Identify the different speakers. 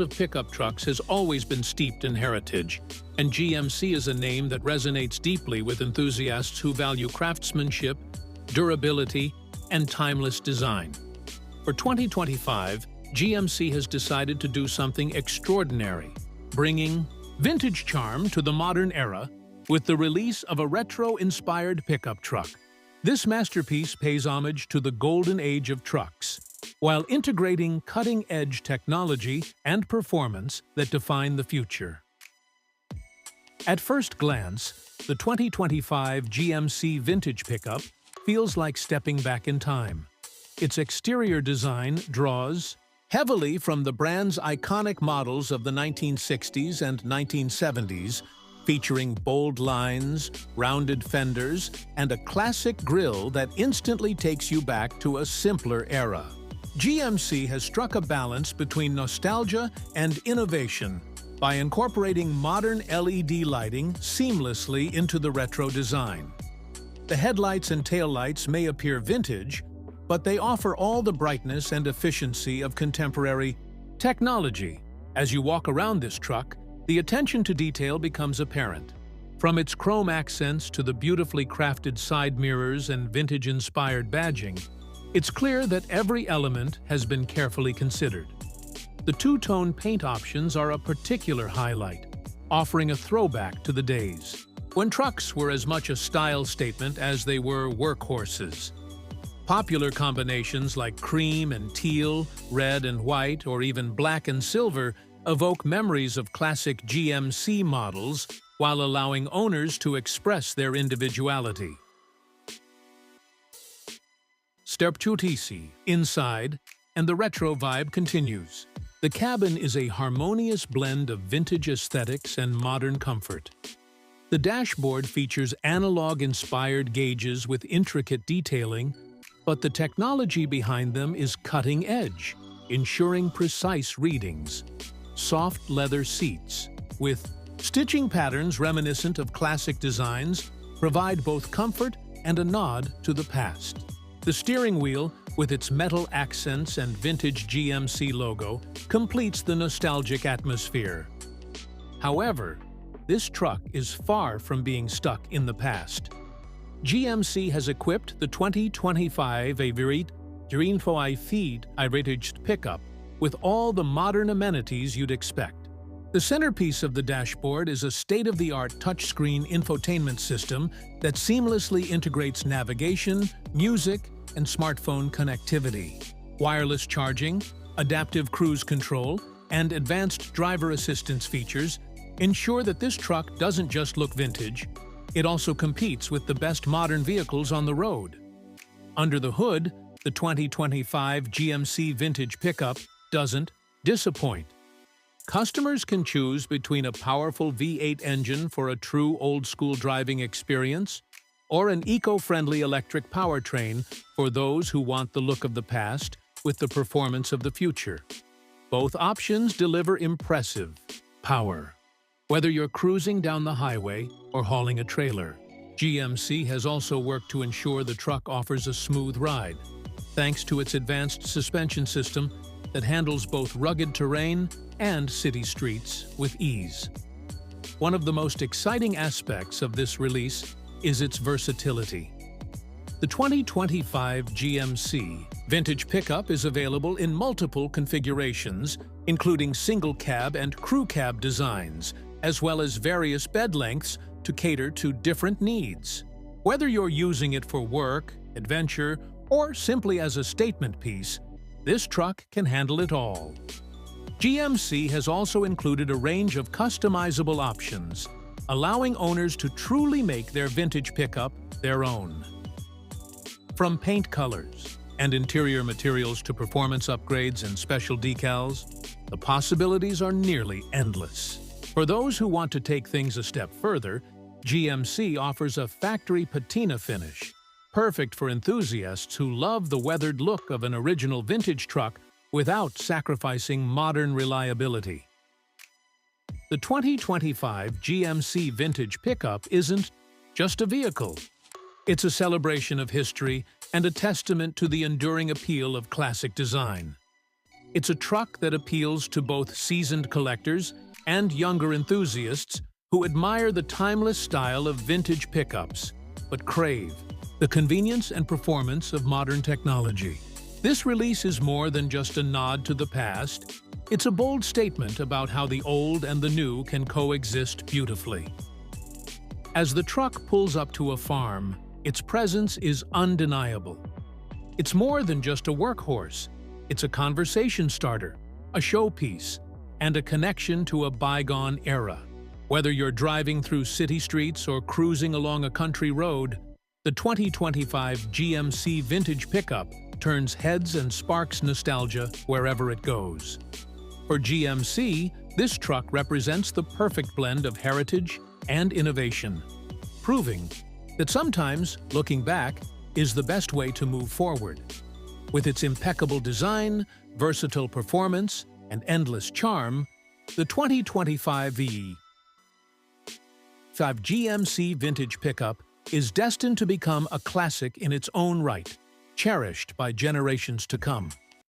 Speaker 1: of pickup trucks has always been steeped in heritage, and GMC is a name that resonates deeply with enthusiasts who value craftsmanship, durability, and timeless design. For 2025, GMC has decided to do something extraordinary, bringing vintage charm to the modern era with the release of a retro-inspired pickup truck. This masterpiece pays homage to the golden age of trucks, while integrating cutting-edge technology and performance that define the future. At first glance, the 2025 GMC Vintage Pickup feels like stepping back in time. Its exterior design draws heavily from the brand's iconic models of the 1960s and 1970s, featuring bold lines, rounded fenders, and a classic grille that instantly takes you back to a simpler era. GMC has struck a balance between nostalgia and innovation by incorporating modern LED lighting seamlessly into the retro design. The headlights and taillights may appear vintage, but they offer all the brightness and efficiency of contemporary technology. As you walk around this truck, the attention to detail becomes apparent. From its chrome accents to the beautifully crafted side mirrors and vintage-inspired badging, it's clear that every element has been carefully considered. The two-tone paint options are a particular highlight, offering a throwback to the days when trucks were as much a style statement as they were workhorses. Popular combinations like cream and teal, red and white, or even black and silver evoke memories of classic GMC models while allowing owners to express their individuality. Sterptutisi inside, and the retro vibe continues. The cabin is a harmonious blend of vintage aesthetics and modern comfort. The dashboard features analog-inspired gauges with intricate detailing, but the technology behind them is cutting-edge, ensuring precise readings. Soft leather seats, with stitching patterns reminiscent of classic designs, provide both comfort and a nod to the past. The steering wheel, with its metal accents and vintage GMC logo, completes the nostalgic atmosphere. However, this truck is far from being stuck in the past. GMC has equipped the 2025 Vintage Pickup with all the modern amenities you'd expect. The centerpiece of the dashboard is a state-of-the-art touchscreen infotainment system that seamlessly integrates navigation, music, and smartphone connectivity. Wireless charging, adaptive cruise control, and advanced driver assistance features ensure that this truck doesn't just look vintage, it also competes with the best modern vehicles on the road. Under the hood, the 2025 GMC Vintage Pickup doesn't disappoint. Customers can choose between a powerful V8 engine for a true old-school driving experience or an eco-friendly electric powertrain for those who want the look of the past with the performance of the future. Both options deliver impressive power. Whether you're cruising down the highway or hauling a trailer, GMC has also worked to ensure the truck offers a smooth ride, thanks to its advanced suspension system that handles both rugged terrain and city streets with ease. One of the most exciting aspects of this release is its versatility. The 2025 GMC Vintage Pickup is available in multiple configurations, including single cab and crew cab designs, as well as various bed lengths to cater to different needs. Whether you're using it for work, adventure, or simply as a statement piece, this truck can handle it all. GMC has also included a range of customizable options, allowing owners to truly make their vintage pickup their own. From paint colors and interior materials to performance upgrades and special decals, the possibilities are nearly endless. For those who want to take things a step further, GMC offers a factory patina finish, perfect for enthusiasts who love the weathered look of an original vintage truck without sacrificing modern reliability. The 2025 GMC Vintage Pickup isn't just a vehicle. It's a celebration of history and a testament to the enduring appeal of classic design. It's a truck that appeals to both seasoned collectors and younger enthusiasts who admire the timeless style of vintage pickups, but crave the convenience and performance of modern technology. This release is more than just a nod to the past. It's a bold statement about how the old and the new can coexist beautifully. As the truck pulls up to a farm, its presence is undeniable. It's more than just a workhorse. It's a conversation starter, a showpiece, and a connection to a bygone era. Whether you're driving through city streets or cruising along a country road, the 2025 GMC Vintage Pickup turns heads and sparks nostalgia wherever it goes. For GMC, this truck represents the perfect blend of heritage and innovation, proving that sometimes looking back is the best way to move forward. With its impeccable design, versatile performance, and endless charm, the 2025 GMC Vintage Pickup is destined to become a classic in its own right, cherished by generations to come.